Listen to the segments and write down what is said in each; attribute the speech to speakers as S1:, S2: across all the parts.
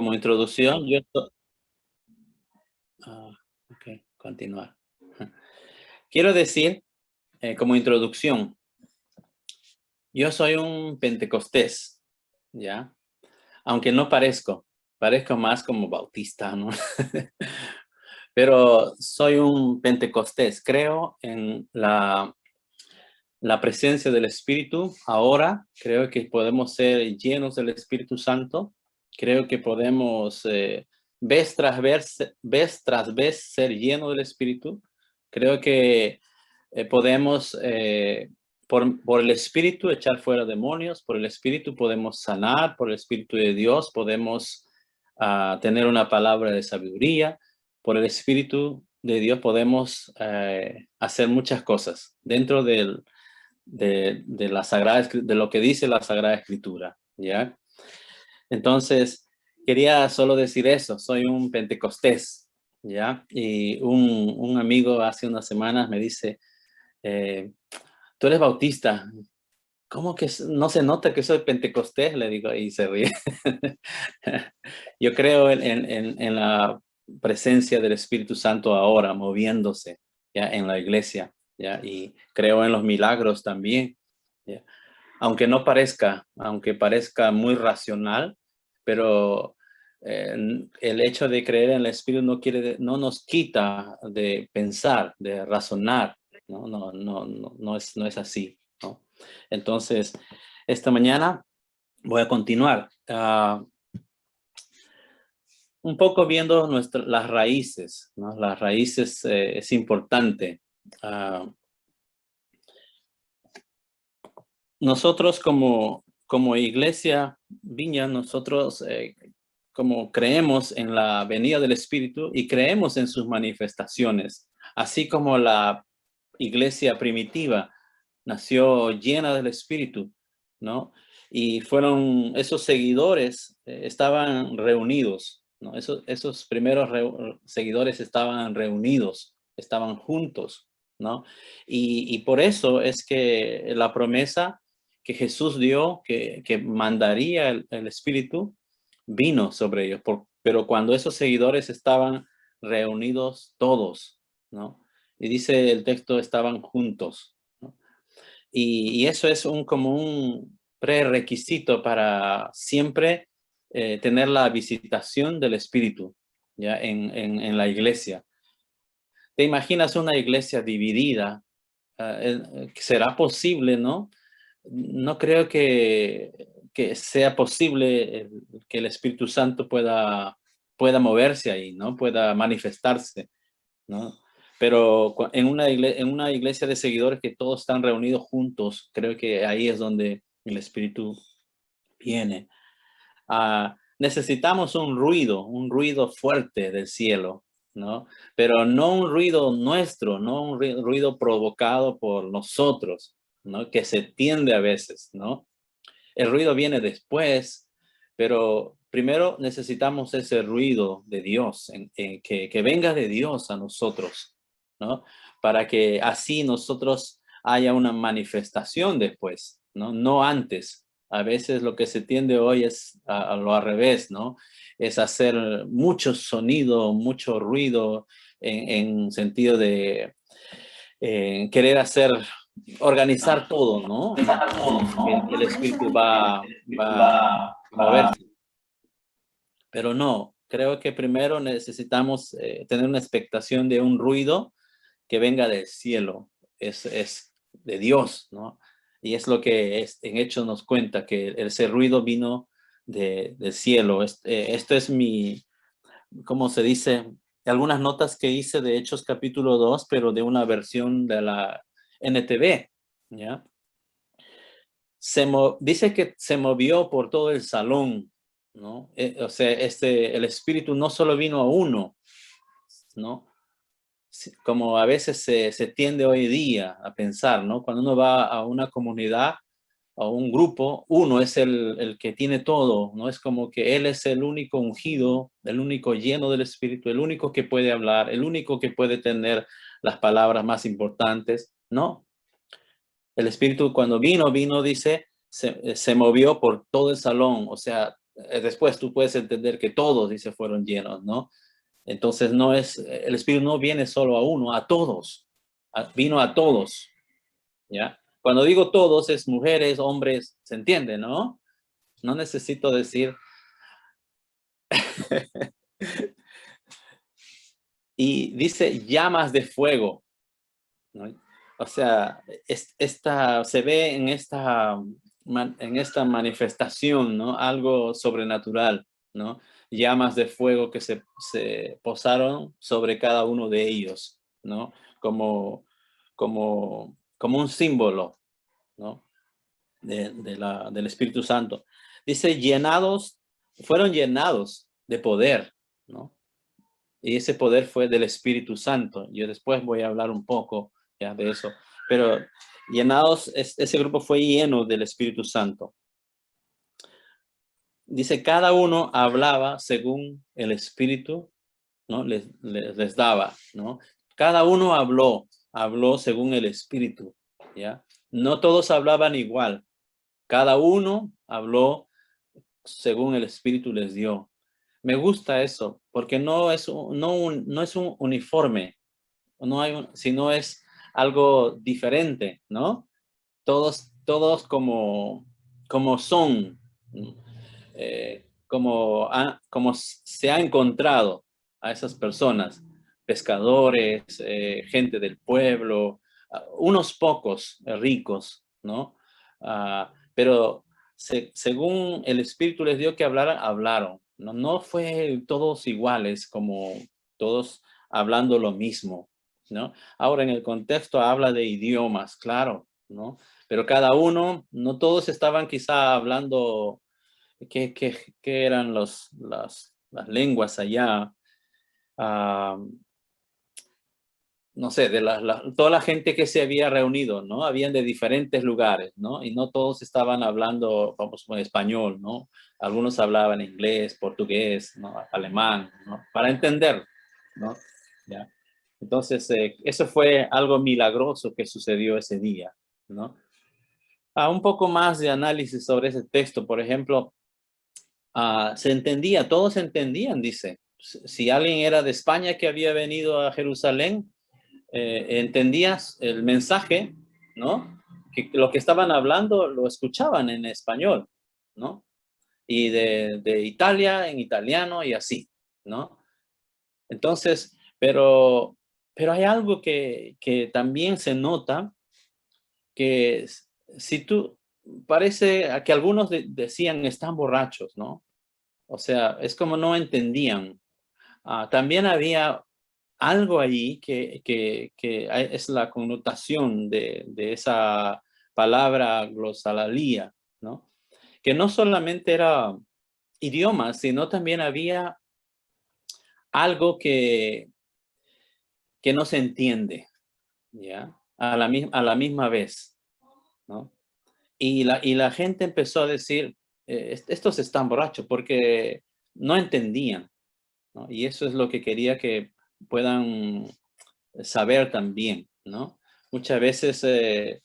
S1: como introducción, ah, ok, continuar. Quiero decir, como introducción, yo soy un pentecostés, ¿ya? Aunque no parezco más como bautista, ¿no? Pero soy un pentecostés, creo en la presencia del Espíritu. Ahora creo que podemos ser llenos del Espíritu Santo. Creo que podemos vez tras vez ser llenos del Espíritu. Creo que podemos, por el Espíritu, echar fuera demonios. Por el Espíritu podemos sanar. Por el Espíritu de Dios podemos tener una palabra de sabiduría. Por el Espíritu de Dios podemos hacer muchas cosas dentro de la Sagrada, de lo que dice la Sagrada Escritura, ¿ya? Entonces, quería solo decir eso, soy un pentecostés, ¿ya? Y un amigo hace unas semanas me dice, tú eres bautista, ¿cómo que no se nota que soy pentecostés? Le digo, y se ríe. Yo creo en la presencia del Espíritu Santo ahora, moviéndose, ¿ya? En la iglesia, ¿ya? Y creo en los milagros también, ¿ya? Aunque parezca muy racional, pero el hecho de creer en el Espíritu no nos quita de pensar, de razonar, ¿no? No es así, ¿no? Entonces, esta mañana voy a continuar un poco viendo las raíces, ¿no? Las raíces es importante. Nosotros como iglesia Viña, nosotros como creemos en la venida del Espíritu y creemos en sus manifestaciones, así como la iglesia primitiva nació llena del Espíritu, ¿no? Y fueron esos seguidores, estaban reunidos, ¿no? Esos primeros seguidores estaban reunidos, estaban juntos, ¿no? Y por eso es que la promesa que Jesús dio, que mandaría el Espíritu, vino sobre ellos. Pero cuando esos seguidores estaban reunidos todos, ¿no? Y dice el texto, estaban juntos, ¿no? Y eso es como un prerequisito para siempre tener la visitación del Espíritu, ¿ya? En la iglesia. ¿Te imaginas una iglesia dividida? ¿Será posible, no? No creo que sea posible que el Espíritu Santo pueda moverse ahí, ¿no? Pueda manifestarse, ¿no? Pero en una iglesia de seguidores que todos están reunidos juntos, creo que ahí es donde el Espíritu viene. Necesitamos un ruido fuerte del cielo, ¿no? Pero no un ruido nuestro, no un ruido provocado por nosotros, ¿no? Que se tiende a veces, ¿no? El ruido viene después, pero primero necesitamos ese ruido de Dios, que venga de Dios a nosotros, ¿no? Para que así nosotros haya una manifestación después, ¿no? No antes. A veces lo que se tiende hoy es a lo al revés, ¿no? Es hacer mucho sonido, mucho ruido en sentido de querer organizar todo, ¿no? Y entonces el espíritu va a moverse. Pero no, creo que primero necesitamos tener una expectación de un ruido que venga del cielo, es de Dios, ¿no? Y es lo que en Hechos nos cuenta, que ese ruido vino del cielo. Esto es ¿cómo se dice? Algunas notas que hice de Hechos capítulo 2, pero de una versión de la NTV, ¿ya? Dice que se movió por todo el salón, ¿no? O sea, el Espíritu no solo vino a uno, ¿no? Como a veces se tiende hoy día a pensar, ¿no? Cuando uno va a una comunidad, a un grupo, uno es el que tiene todo, ¿no? Es como que él es el único ungido, el único lleno del Espíritu, el único que puede hablar, el único que puede tener las palabras más importantes, ¿no? El Espíritu cuando vino, dice, se movió por todo el salón, o sea, después tú puedes entender que todos, dice, fueron llenos, ¿no? Entonces no es, el Espíritu no viene solo a uno, a todos, vino a todos, ¿ya? Cuando digo todos es mujeres, hombres, ¿se entiende, no? No necesito decir. Y dice llamas de fuego, ¿no? O sea, se ve en esta manifestación, ¿no? Algo sobrenatural, ¿no? Llamas de fuego que se posaron sobre cada uno de ellos, ¿no? Como un símbolo, ¿no? Del Espíritu Santo. Dice fueron llenados de poder, ¿no? Y ese poder fue del Espíritu Santo. Yo después voy a hablar un poco ya de eso. Pero ese grupo fue lleno del Espíritu Santo. Dice, cada uno hablaba según el Espíritu, ¿no? Les daba, ¿no? Cada uno habló según el Espíritu, ¿ya? No todos hablaban igual. Cada uno habló según el Espíritu les dio. Me gusta eso, porque no es un uniforme, sino es algo diferente, ¿no? Todos como son, como se ha encontrado a esas personas, pescadores, gente del pueblo, unos pocos ricos, ¿no? Pero según el Espíritu les dio que hablaran, hablaron. No fue todos iguales, como todos hablando lo mismo, ¿no? Ahora en el contexto habla de idiomas, claro, ¿no? Pero cada uno, no todos estaban quizá hablando, ¿qué eran las lenguas allá? Ah, no sé, toda la gente que se había reunido, ¿no? Habían de diferentes lugares, ¿no? Y no todos estaban hablando, vamos, en español, ¿no? Algunos hablaban inglés, portugués, ¿no? Alemán, ¿no? Para entender, ¿no? ¿Ya? Entonces, eso fue algo milagroso que sucedió ese día, ¿no? Un poco más de análisis sobre ese texto, por ejemplo, todos entendían, dice. Si alguien era de España que había venido a Jerusalén, entendías el mensaje, ¿no? Que lo que estaban hablando lo escuchaban en español, ¿no? Y de Italia en italiano y así, ¿no? Entonces, pero hay algo que también se nota, que si tú, parece que algunos decían están borrachos, ¿no? O sea, es como no entendían. También había algo allí que es la connotación de esa palabra glosalalía, ¿no? Que no solamente era idiomas, sino también había algo que no se entiende, ¿ya? A la misma vez, ¿no? Y la gente empezó a decir, estos están borrachos porque no entendían, ¿no? Y eso es lo que quería que puedan saber también, ¿no? Muchas veces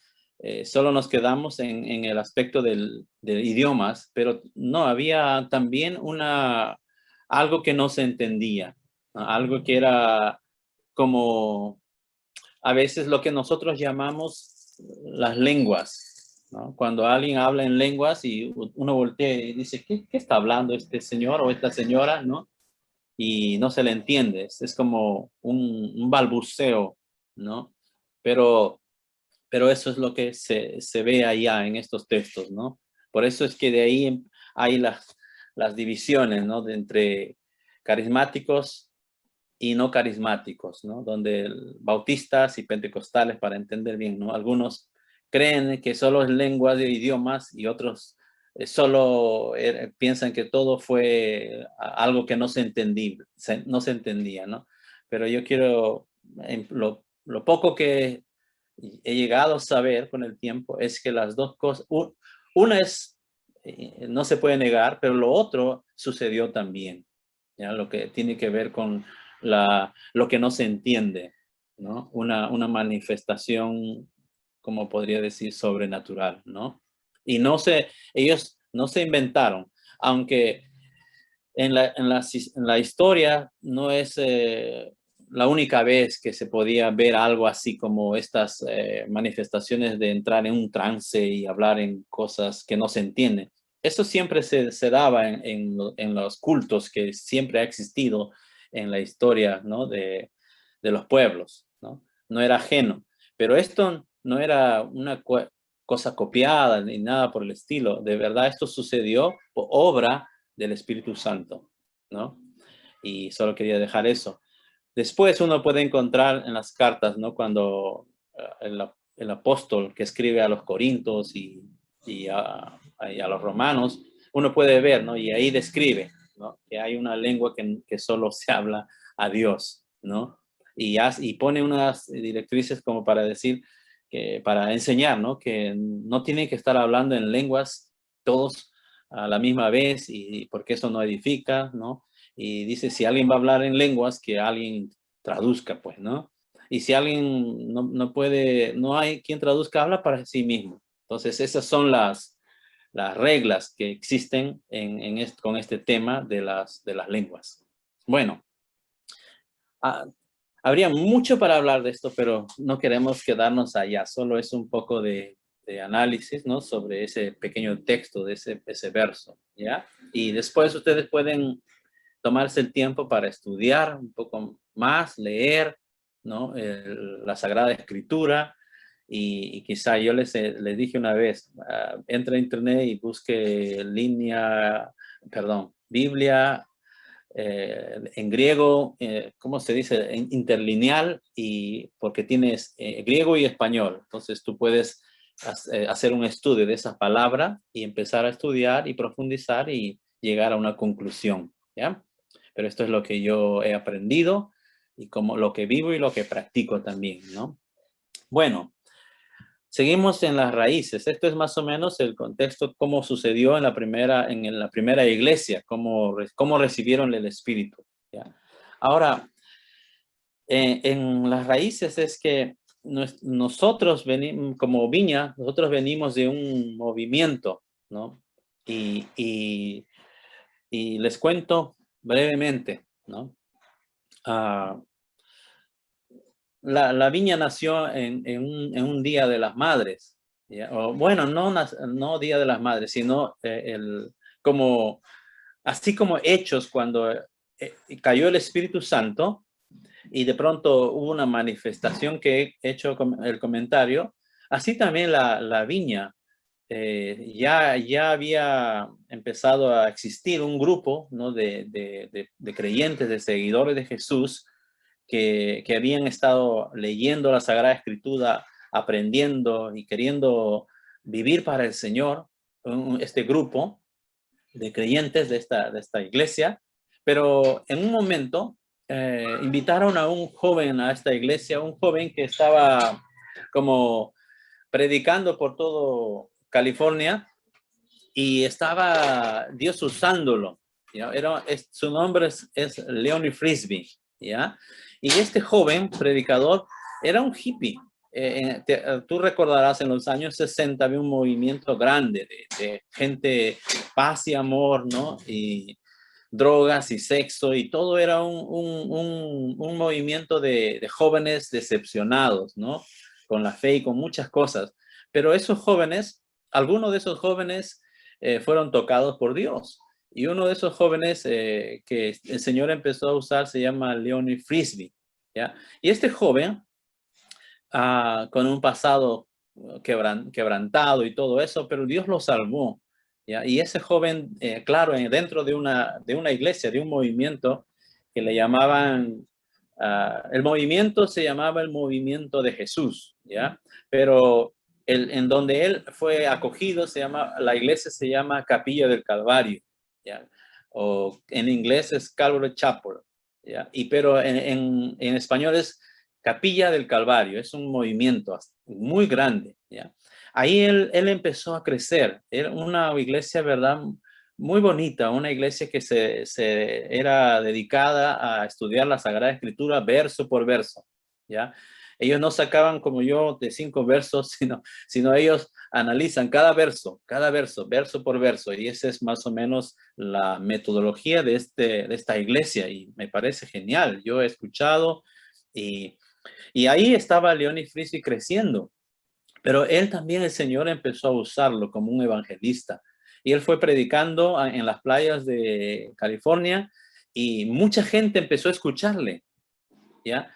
S1: solo nos quedamos en el aspecto del idiomas, pero no, había también algo que no se entendía, ¿no? Algo que era como a veces lo que nosotros llamamos las lenguas, ¿no? Cuando alguien habla en lenguas y uno voltea y dice, ¿qué está hablando este señor o esta señora, ¿no? Y no se le entiende, es como un balbuceo, ¿no? Pero, pero eso es lo que se ve allá en estos textos, ¿no? Por eso es que de ahí hay las divisiones, ¿no? Entre carismáticos y no carismáticos, ¿no? Donde bautistas y pentecostales, para entender bien, ¿no? Algunos creen que solo es lengua de idiomas y otros solo piensan que todo fue algo que no se entendía, ¿no? Pero yo quiero, lo poco que he llegado a saber con el tiempo es que las dos cosas, una es, no se puede negar, pero lo otro sucedió también, ¿ya? Lo que tiene que ver con lo que no se entiende, ¿no? Una manifestación, como podría decir, sobrenatural, ¿no? Y ellos no se inventaron. Aunque en la historia no es la única vez que se podía ver algo así como estas manifestaciones de entrar en un trance y hablar en cosas que no se entienden. Eso siempre se daba en los cultos que siempre ha existido en la historia, ¿no? de los pueblos, ¿no? No era ajeno. Pero esto no era una cosa copiada ni nada por el estilo. De verdad, esto sucedió por obra del Espíritu Santo, ¿no? Y solo quería dejar eso. Después uno puede encontrar en las cartas, ¿no? Cuando el apóstol que escribe a los corintios y a los romanos, uno puede ver, ¿no? Y ahí describe, ¿no? Que hay una lengua que solo se habla a Dios, ¿no? Y pone unas directrices como para decir, para enseñar, ¿no? Que no tienen que estar hablando en lenguas todos a la misma vez y porque eso no edifica, ¿no? Y dice, si alguien va a hablar en lenguas, que alguien traduzca, pues, ¿no? Y si alguien no puede, no hay quien traduzca, habla para sí mismo. Entonces, esas son las reglas que existen con este tema de las lenguas. Bueno, ah, habría mucho para hablar de esto, pero no queremos quedarnos allá. Solo es un poco de análisis, ¿no? Sobre ese pequeño texto de ese verso, ¿ya? Y después ustedes pueden tomarse el tiempo para estudiar un poco más, leer, ¿no? La Sagrada Escritura. Y quizá yo les dije una vez, entre a internet y busque Biblia en griego, ¿cómo se dice? Interlineal, y porque tienes griego y español. Entonces tú puedes hacer un estudio de esa palabra y empezar a estudiar y profundizar y llegar a una conclusión, ¿ya? Pero esto es lo que yo he aprendido y como lo que vivo y lo que practico también, ¿no? Bueno, seguimos en las raíces. Esto es más o menos el contexto, cómo sucedió en la primera iglesia, cómo recibieron el Espíritu, ¿ya? Ahora, en las raíces es que nosotros venimos, como Viña, nosotros venimos de un movimiento, ¿no? Y les cuento brevemente, ¿no? Ah, la Viña nació en un Día de las Madres, ¿ya? O, bueno, no Día de las Madres, sino como, así como Hechos, cuando cayó el Espíritu Santo y de pronto hubo una manifestación que he hecho el comentario, así también la Viña. Ya había empezado a existir un grupo, ¿no? de creyentes, de seguidores de Jesús, que habían estado leyendo la Sagrada Escritura, aprendiendo y queriendo vivir para el Señor, este grupo de creyentes de esta iglesia, pero en un momento invitaron a un joven a esta iglesia, un joven que estaba como predicando por todo California y estaba Dios usándolo, ¿ya? Su nombre es Leonie Frisbee, ¿ya? Y este joven predicador era un hippie. Tú recordarás en los años 60 había un movimiento grande de gente, paz y amor, ¿no? Y drogas y sexo, y todo era un movimiento de jóvenes decepcionados, ¿no? Con la fe y con muchas cosas. Pero esos jóvenes, algunos de esos jóvenes fueron tocados por Dios. Y uno de esos jóvenes que el Señor empezó a usar se llama Leonie Frisbee, ¿ya? Y este joven, con un pasado quebrantado y todo eso, pero Dios lo salvó, ¿ya? Y ese joven, claro, dentro de una iglesia, de un movimiento que le llamaban, el movimiento se llamaba el Movimiento de Jesús, ¿ya? Pero en donde él fue acogido, la iglesia se llama Capilla del Calvario, ¿ya? O en inglés es Calvary Chapel, ¿ya? Pero en español es Capilla del Calvario. Es un movimiento muy grande, ¿ya? Ahí él empezó a crecer. Era una iglesia, ¿verdad? Muy bonita, una iglesia que era dedicada a estudiar la Sagrada Escritura verso por verso, ¿ya? Ellos no sacaban como yo de 5 versos, sino ellos analizan cada verso, verso por verso. Y esa es más o menos la metodología de esta iglesia. Y me parece genial. Yo he escuchado y ahí estaba Leoni Frisbee creciendo. Pero él también, el Señor empezó a usarlo como un evangelista. Y él fue predicando en las playas de California y mucha gente empezó a escucharle, ¿ya?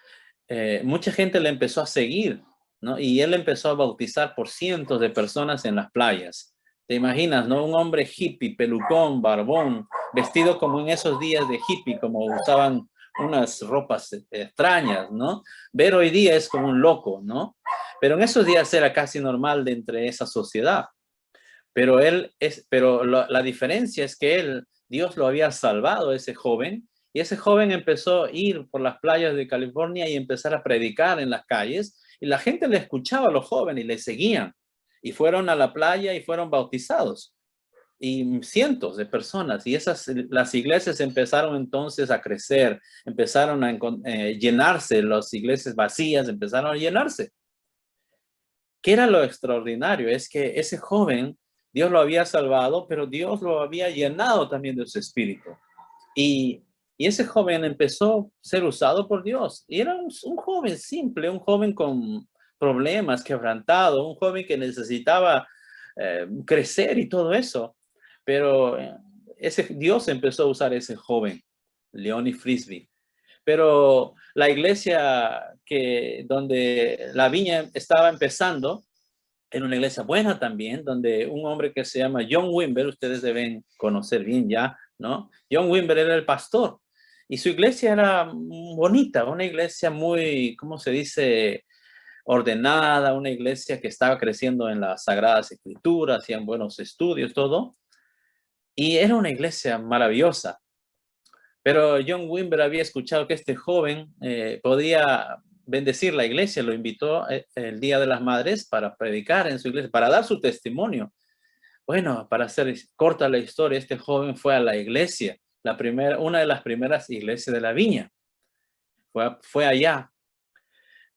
S1: Mucha gente le empezó a seguir, ¿no? Y él empezó a bautizar por cientos de personas en las playas. ¿Te imaginas, no? Un hombre hippie, pelucón, barbón, vestido como en esos días de hippie, como usaban unas ropas extrañas, ¿no? Ver hoy día es como un loco, ¿no? Pero en esos días era casi normal de entre esa sociedad. Pero la diferencia es que Dios lo había salvado a ese joven, y ese joven empezó a ir por las playas de California y empezar a predicar en las calles, y la gente le escuchaba a los jóvenes y le seguían, y fueron a la playa y fueron bautizados, y cientos de personas, y las iglesias empezaron entonces a crecer, empezaron a llenarse, las iglesias vacías empezaron a llenarse. ¿Qué era lo extraordinario? Es que ese joven, Dios lo había salvado, pero Dios lo había llenado también de su espíritu. Y ese joven empezó a ser usado por Dios. Y era un joven simple, un joven con problemas, quebrantado, un joven que necesitaba crecer y todo eso. Pero Dios empezó a usar ese joven, Leoni Frisbee. Pero la iglesia donde la viña estaba empezando, era una iglesia buena también, donde un hombre que se llama John Wimber, ustedes deben conocer bien ya, ¿no? John Wimber era el pastor y su iglesia era bonita, una iglesia muy, ¿cómo se dice? Ordenada, una iglesia que estaba creciendo en las Sagradas Escrituras, hacían buenos estudios, todo. Y era una iglesia maravillosa. Pero John Wimber había escuchado que este joven podía bendecir la iglesia, lo invitó el Día de las Madres para predicar en su iglesia, para dar su testimonio. Bueno, para hacer corta la historia, este joven fue a la iglesia, una de las primeras iglesias de la viña. Fue allá.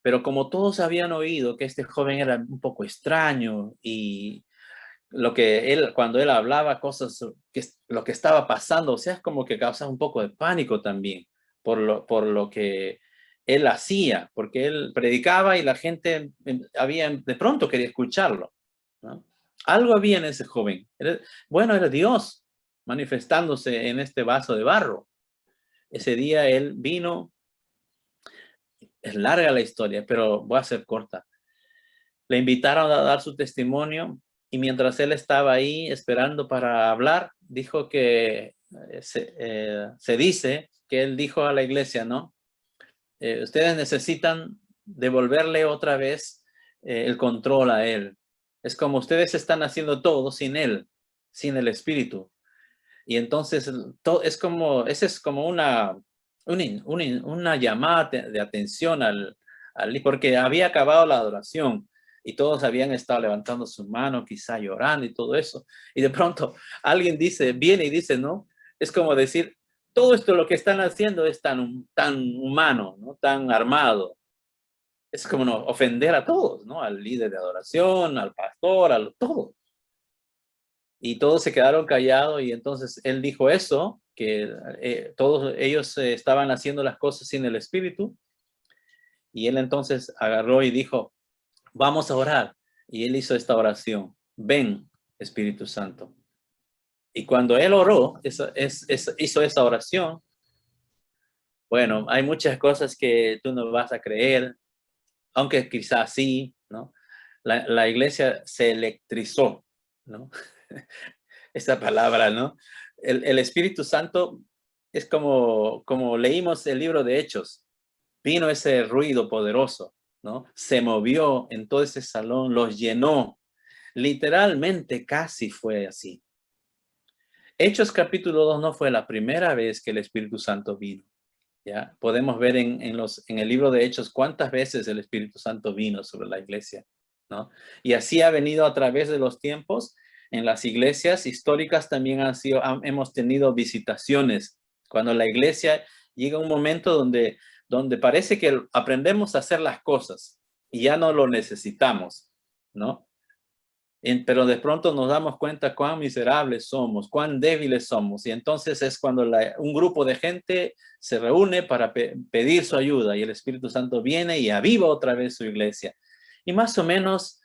S1: Pero como todos habían oído que este joven era un poco extraño y cuando él hablaba cosas, lo que estaba pasando, o sea, es como que causaba un poco de pánico también por lo que él hacía, porque él predicaba y la gente de pronto quería escucharlo, ¿no? Algo había en ese joven. Era Dios manifestándose en este vaso de barro. Ese día él vino, es larga la historia, pero voy a ser corta. Le invitaron a dar su testimonio y mientras él estaba ahí esperando para hablar, dijo que se dice que él dijo a la iglesia, ¿no? Ustedes necesitan devolverle otra vez el control a él. Es como ustedes están haciendo todo sin él, sin el espíritu. Y entonces esa es como una llamada de atención porque había acabado la adoración y todos habían estado levantando sus manos, quizá llorando y todo eso. Y de pronto alguien viene y dice, ¿no? Es como decir, todo esto lo que están haciendo es tan humano, ¿no? Tan armado. Es como no, ofender a todos, ¿no? Al líder de adoración, al pastor, a todo. Y todos se quedaron callados y entonces él dijo eso, que todos ellos estaban haciendo las cosas sin el Espíritu. Y él entonces agarró y dijo, vamos a orar. Y él hizo esta oración, ven Espíritu Santo. Y cuando él oró, hizo esa oración, bueno, hay muchas cosas que tú no vas a creer, aunque quizás sí, ¿no? La iglesia se electrizó, ¿no? Esa palabra, ¿no? El Espíritu Santo es como leímos el libro de Hechos. Vino ese ruido poderoso, ¿no? Se movió en todo ese salón, los llenó. Literalmente casi fue así. Hechos capítulo 2 no fue la primera vez que el Espíritu Santo vino. ¿Ya? Podemos ver en el libro de Hechos cuántas veces el Espíritu Santo vino sobre la iglesia, ¿no? Y así ha venido a través de los tiempos. En las iglesias históricas también hemos tenido visitaciones. Cuando la iglesia llega a un momento donde donde parece que aprendemos a hacer las cosas y ya no lo necesitamos, ¿no? Pero de pronto nos damos cuenta cuán miserables somos, cuán débiles somos. Y entonces es cuando un grupo de gente se reúne para pedir su ayuda y el Espíritu Santo viene y aviva otra vez su iglesia. Y más o menos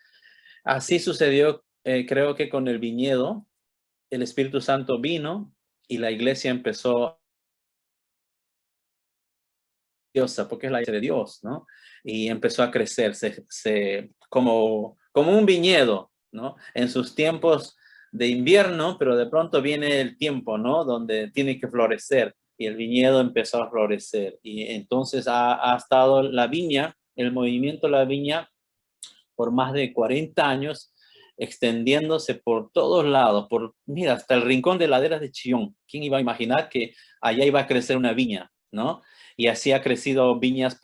S1: así sucedió, creo que con el viñedo, el Espíritu Santo vino y la iglesia empezó, porque es la iglesia de Dios, ¿no? Y empezó a crecer, como un viñedo, ¿no? En sus tiempos de invierno, pero de pronto viene el tiempo, ¿no? Donde tiene que florecer y el viñedo empezó a florecer. Y entonces ha estado la viña, el movimiento de la viña por más de 40 años, extendiéndose por todos lados, mira, hasta el rincón de laderas de Chillón. ¿Quién iba a imaginar que allá iba a crecer una viña, ¿no? Y así ha crecido viñas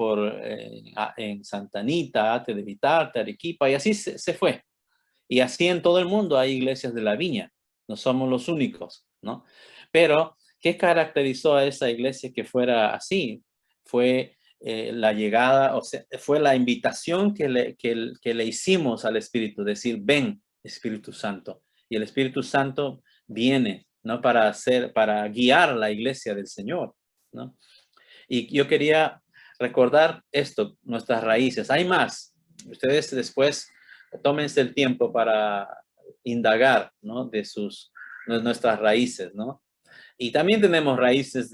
S1: en Santa Anita, Televitar, Arequipa, y así se fue. Y así en todo el mundo hay iglesias de la viña. No somos los únicos, ¿no? Pero, ¿qué caracterizó a esa iglesia que fuera así? Fue la llegada, o sea, fue la invitación que le hicimos al Espíritu, decir, ven, Espíritu Santo. Y el Espíritu Santo viene, ¿no? Para guiar la iglesia del Señor, ¿no? Y yo quería recordar esto, nuestras raíces. Hay más. Ustedes después tómense el tiempo para indagar, ¿no? De nuestras raíces, ¿no? Y también tenemos raíces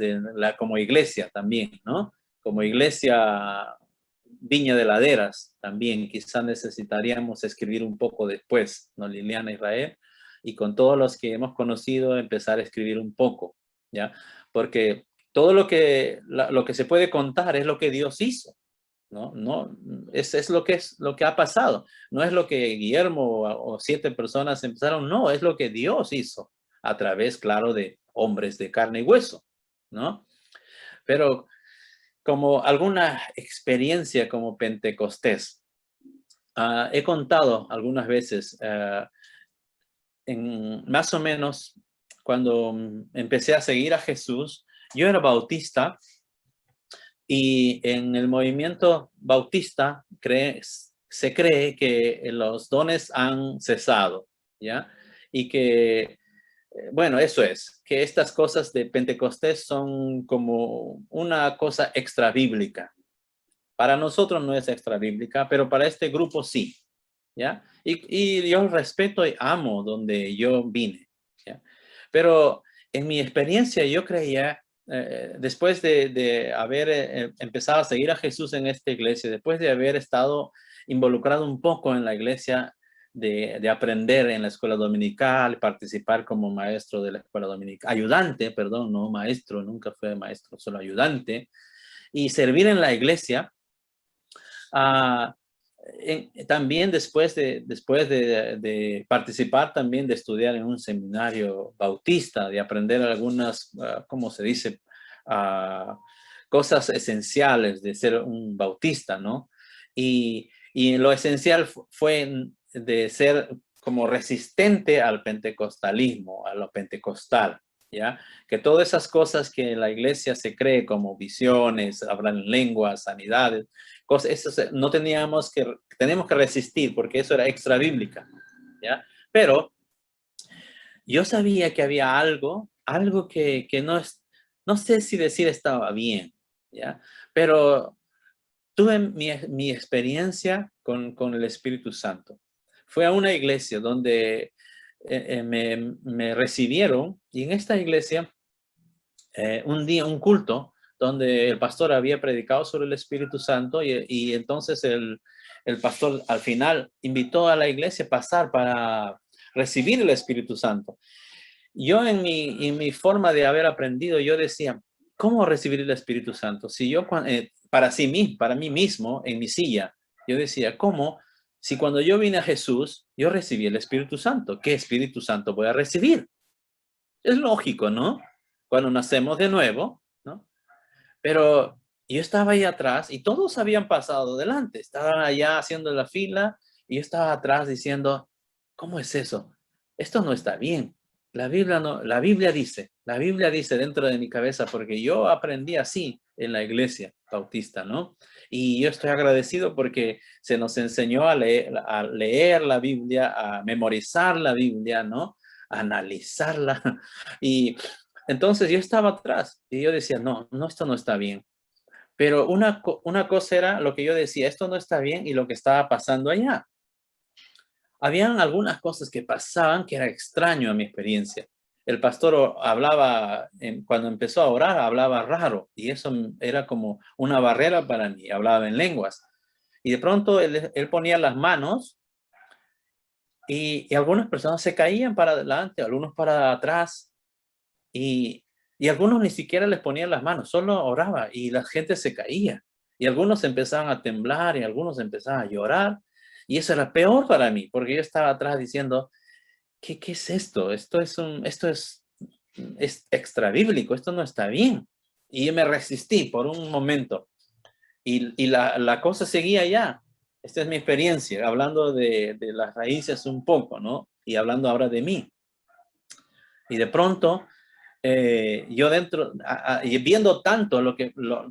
S1: como iglesia también, ¿no? Como iglesia Viña de Laderas también. Quizás necesitaríamos escribir un poco después, ¿no? Liliana, Israel, y con todos los que hemos conocido empezar a escribir un poco, ¿ya? Porque todo lo que se puede contar es lo que Dios hizo, ¿no? No, es lo que ha pasado. No es lo que Guillermo o 7 personas empezaron, no, es lo que Dios hizo a través, claro, de hombres de carne y hueso, ¿no? Pero como alguna experiencia como Pentecostés, he contado algunas veces, más o menos cuando empecé a seguir a Jesús, yo era bautista y en el movimiento bautista se cree que los dones han cesado, ¿ya? Y que, bueno, eso es, que estas cosas de Pentecostés son como una cosa extra bíblica. Para nosotros no es extra bíblica, pero para este grupo sí, ¿ya? Y yo respeto y amo donde yo vine, ¿ya? Pero en mi experiencia yo creía, después de haber empezado a seguir a Jesús en esta iglesia, después de haber estado involucrado un poco en la iglesia, de aprender en la escuela dominical, participar como maestro de la escuela dominical, ayudante, perdón, no maestro, nunca fue maestro, solo ayudante, y servir en la iglesia. Ah, también después de participar, también de estudiar en un seminario bautista, de aprender algunas, ¿cómo se dice? Cosas esenciales de ser un bautista, ¿no? Y lo esencial fue de ser como resistente al pentecostalismo, a lo pentecostal, ¿ya? Que todas esas cosas que en la iglesia se cree como visiones, hablar en lenguas, sanidades, cosas, eso no tenemos que resistir porque eso era extra bíblica, ¿ya? Pero yo sabía que había algo que no sé si decir estaba bien, ¿ya? Pero tuve mi experiencia con el Espíritu Santo. Fue a una iglesia donde me recibieron y en esta iglesia un día, un culto, donde el pastor había predicado sobre el Espíritu Santo y entonces el pastor al final invitó a la iglesia a pasar para recibir el Espíritu Santo. Yo en mi forma de haber aprendido, yo decía, ¿cómo recibir el Espíritu Santo? Si yo, para mí mismo, en mi silla, yo decía, ¿cómo? Si cuando yo vine a Jesús, yo recibí el Espíritu Santo, ¿qué Espíritu Santo voy a recibir? Es lógico, ¿no? Cuando nacemos de nuevo, ¿no? Pero yo estaba ahí atrás y todos habían pasado delante, estaban allá haciendo la fila y yo estaba atrás diciendo, ¿cómo es eso? Esto no está bien. La Biblia no, la Biblia dice dentro de mi cabeza, porque yo aprendí así en la iglesia, bautista, ¿no? Y yo estoy agradecido porque se nos enseñó a leer la Biblia, a memorizar la Biblia, ¿no? A analizarla. Y entonces yo estaba atrás y yo decía, no, esto no está bien. Pero una cosa era lo que yo decía, esto no está bien, y lo que estaba pasando allá. Habían algunas cosas que pasaban que era extraño a mi experiencia. El pastor hablaba, cuando empezó a orar, hablaba raro, y eso era como una barrera para mí, hablaba en lenguas. Y de pronto él ponía las manos y algunas personas se caían para adelante, algunos para atrás, y algunos ni siquiera les ponían las manos, solo oraba y la gente se caía. Y algunos empezaban a temblar y algunos empezaban a llorar. Y eso era peor para mí, porque yo estaba atrás diciendo, ¿qué es esto? Esto es extra bíblico, esto no está bien. Y yo me resistí por un momento. Y la cosa seguía ya. Esta es mi experiencia, hablando de las raíces un poco, ¿no? Y hablando ahora de mí. Y de pronto, yo dentro, y viendo tanto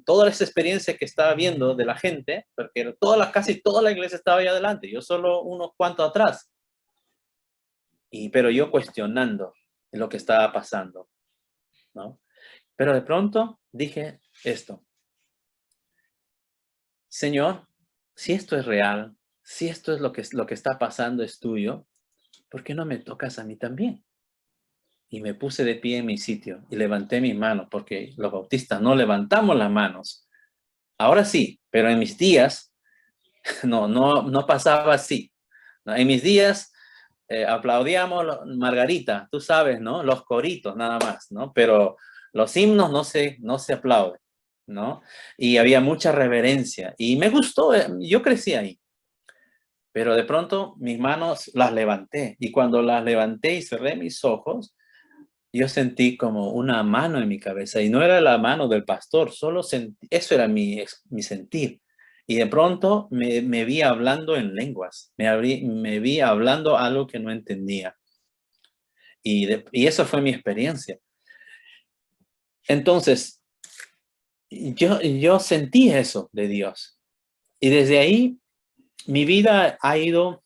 S1: toda esa experiencia que estaba viendo de la gente, porque casi toda la iglesia estaba ahí adelante, yo solo unos cuantos atrás. Pero yo cuestionando lo que estaba pasando, ¿no? Pero de pronto dije esto: Señor, si esto es real, si esto es lo que está pasando es tuyo, ¿por qué no me tocas a mí también? Y me puse de pie en mi sitio y levanté mis manos, porque los bautistas no levantamos las manos. Ahora sí, pero en mis días no pasaba así. ¿No? En mis días aplaudíamos Margarita, tú sabes, ¿no? Los coritos nada más, ¿no? Pero los himnos no se aplauden, ¿no? Y había mucha reverencia y me gustó, yo crecí ahí. Pero de pronto mis manos las levanté, y cuando las levanté y cerré mis ojos, yo sentí como una mano en mi cabeza, y no era la mano del pastor, solo sentí, eso era mi sentir. Y de pronto me vi hablando en lenguas, me vi hablando algo que no entendía. Y eso fue mi experiencia. Entonces, yo sentí eso de Dios. Y desde ahí, mi vida ha ido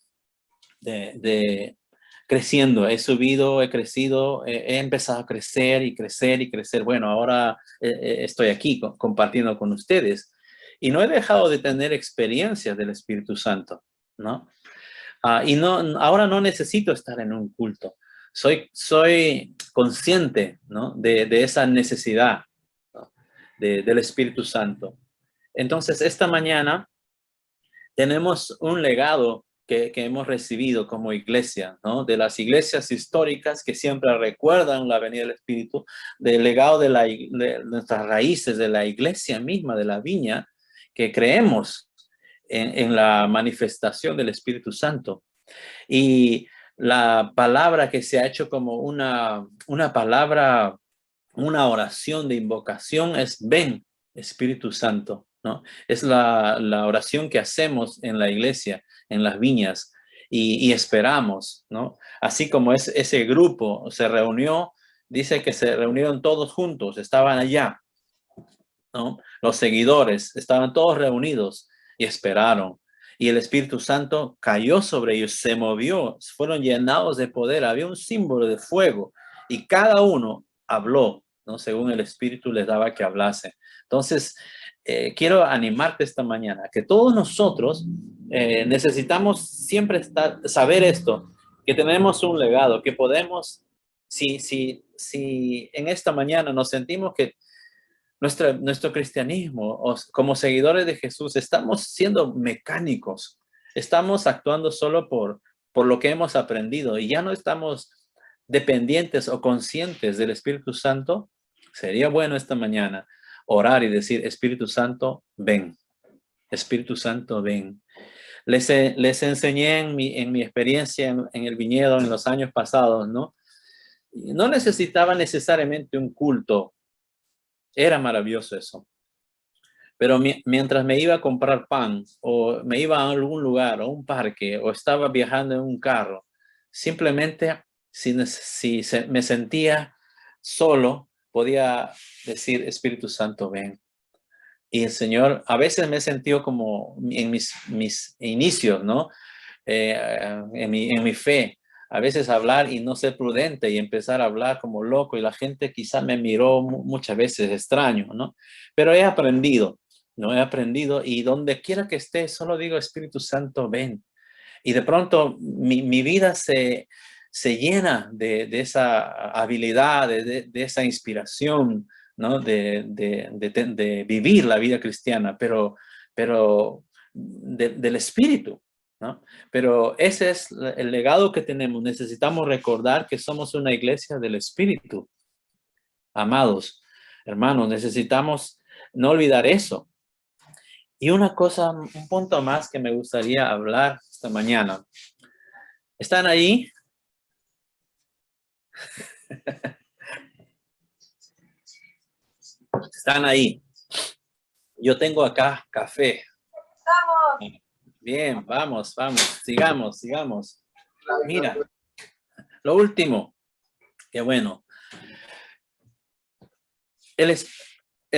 S1: de creciendo. He subido, he crecido, he empezado a crecer y crecer y crecer. Bueno, ahora estoy aquí compartiendo con ustedes. Y no he dejado de tener experiencias del Espíritu Santo, ¿no? Ahora no necesito estar en un culto. Soy consciente, ¿no? de esa necesidad, ¿no? Del Espíritu Santo. Entonces, esta mañana tenemos un legado que hemos recibido como iglesia, ¿no? De las iglesias históricas que siempre recuerdan la venida del Espíritu, del legado de nuestras raíces, de la iglesia misma, de la viña, que creemos en la manifestación del Espíritu Santo. Y la palabra que se ha hecho como una palabra, una oración de invocación es: ven, Espíritu Santo, ¿no? Es la oración que hacemos en la iglesia, en las viñas, y esperamos, ¿no? Así como ese grupo se reunió, dice que se reunieron todos juntos, estaban allá, ¿no? Los seguidores estaban todos reunidos y esperaron. Y el Espíritu Santo cayó sobre ellos, se movió, fueron llenados de poder, había un símbolo de fuego y cada uno habló, ¿no? Según el Espíritu les daba que hablase. Entonces, quiero animarte esta mañana, que todos nosotros necesitamos siempre saber esto, que tenemos un legado, que podemos, si en esta mañana nos sentimos que nuestro cristianismo, como seguidores de Jesús, estamos siendo mecánicos, estamos actuando solo por lo que hemos aprendido y ya no estamos dependientes o conscientes del Espíritu Santo. Sería bueno esta mañana orar y decir: Espíritu Santo, ven. Espíritu Santo, ven. Les enseñé en mi experiencia en el viñedo en los años pasados, ¿no? No necesitaba necesariamente un culto. Era maravilloso eso. Pero mientras me iba a comprar pan, o me iba a algún lugar, o un parque, o estaba viajando en un carro, simplemente me sentía solo, podía decir: Espíritu Santo, ven. Y el Señor, a veces me he sentido como en mis inicios, ¿no? En mi fe. A veces hablar y no ser prudente y empezar a hablar como loco y la gente quizá me miró muchas veces extraño, ¿no? Pero he aprendido, ¿no? He aprendido y donde quiera que esté, solo digo, Espíritu Santo, ven. Y de pronto mi vida se llena de esa habilidad, de esa inspiración, ¿no? De vivir la vida cristiana, pero del Espíritu, ¿no? Pero ese es el legado que tenemos. Necesitamos recordar que somos una iglesia del Espíritu. Amados hermanos, necesitamos no olvidar eso. Y una cosa, un punto más que me gustaría hablar esta mañana. ¿Están ahí? Están ahí. Yo tengo acá café. ¡Vamos! Bien, vamos, sigamos. Mira, lo último. Qué bueno. El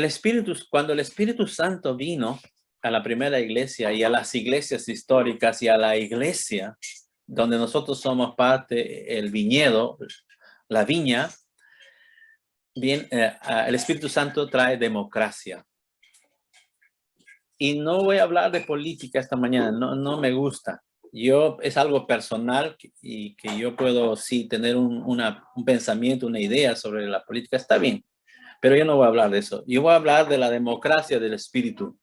S1: Espíritu, cuando el Espíritu Santo vino a la primera iglesia y a las iglesias históricas y a la iglesia donde nosotros somos parte, el viñedo, la viña, bien, el Espíritu Santo trae democracia. Y no voy a hablar de política esta mañana, no me gusta. Es algo personal y que yo puedo sí tener un pensamiento, una idea sobre la política, está bien, pero yo no voy a hablar de eso. Yo voy a hablar de la democracia del Espíritu,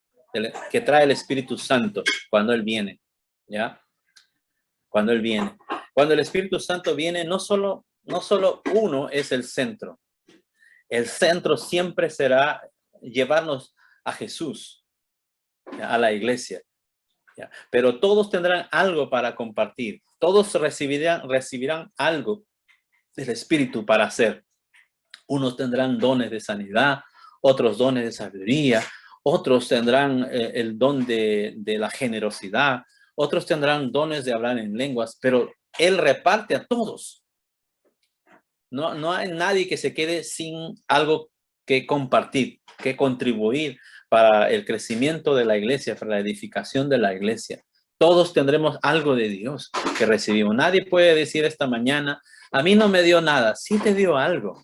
S1: que trae el Espíritu Santo cuando Él viene, ¿ya? Cuando Él viene. Cuando el Espíritu Santo viene, no solo uno es el centro. El centro siempre será llevarnos a Jesús, a la iglesia. ¿Ya? Pero todos tendrán algo para compartir. Todos recibirán algo del Espíritu para hacer. Unos tendrán dones de sanidad, otros dones de sabiduría, otros tendrán el don de la generosidad, otros tendrán dones de hablar en lenguas, pero Él reparte a todos. No hay nadie que se quede sin algo que compartir, que contribuir para el crecimiento de la iglesia, para la edificación de la iglesia. Todos tendremos algo de Dios que recibimos. Nadie puede decir esta mañana, a mí no me dio nada. Sí te dio algo.